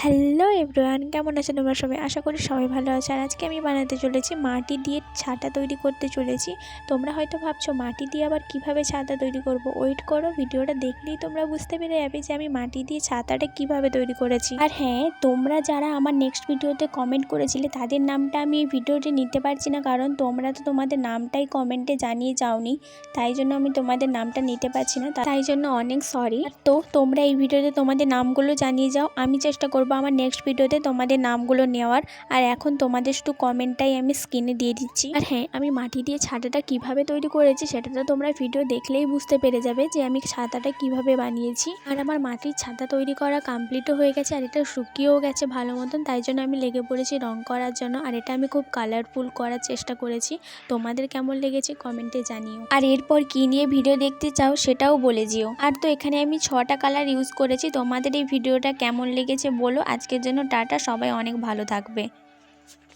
Hello everyone, কেমন আছেন তোমরা সবাই? আশা করি সবাই ভালো আছে। আর আজকে আমি বানাতে চলেছি মাটি দিয়ে ছাতা তৈরি করতে চলেছি। তোমরা হয়তো ভাবছো মাটি দিয়ে আবার কিভাবে ছাতা তৈরি করব। ওয়েট করো, ভিডিওটা দেখলেই তোমরা বুঝতে পেরে যাবে যে আমি মাটি দিয়ে ছাতাটা কিভাবে তৈরি করেছি। আর হ্যাঁ, তোমরা যারা আমার নেক্সট ভিডিওতে কমেন্ট করেছিলে তাদের নামটা আমি এই ভিডিওতে নিতে পারছি না, কারণ তোমরা তো তোমাদের নামটাই কমেন্টে জানিয়ে যাওনি, তাই জন্য আমি তোমাদের নামটা নিতে পারছি না। তাই জন্য অনেক সরি। তো তোমরা এই ভিডিওতে তোমাদের নামগুলো জানিয়ে যাও, আমি চেষ্টা করব আমার নেক্সট ভিডিওতে তোমাদের নামগুলো নেওয়ার। আর এখন তোমাদের শুধু কমেন্টটাই আমি স্ক্রিনে দিয়ে দিচ্ছি। আর হ্যাঁ, আমি মাটি দিয়ে ছাতাটা কিভাবে তৈরি করেছি সেটা তো তোমরা ভিডিও দেখলেই বুঝতে পেরে যাবে যে আমি ছাতাটা কিভাবে বানিয়েছি। আর আমার মাটির ছাতা তৈরি করা কমপ্লিটও হয়ে গেছে, আর এটা শুকিয়েও গেছে ভালো মতন। তাই জন্য আমি লেগে পড়েছি রং করার জন্য। আর এটা আমি খুব কালারফুল করার চেষ্টা করেছি। তোমাদের কেমন লেগেছে কমেন্টে জানিও। আর এরপর কি নিয়ে ভিডিও দেখতে চাও সেটাও বলে যেও। আর তো এখানে আমি 6টা কালার ইউজ করেছি। তোমাদের এই ভিডিওটা কেমন লেগেছে বলো। আজকের জন্য টাটা, সবাই অনেক ভালো থাকবে।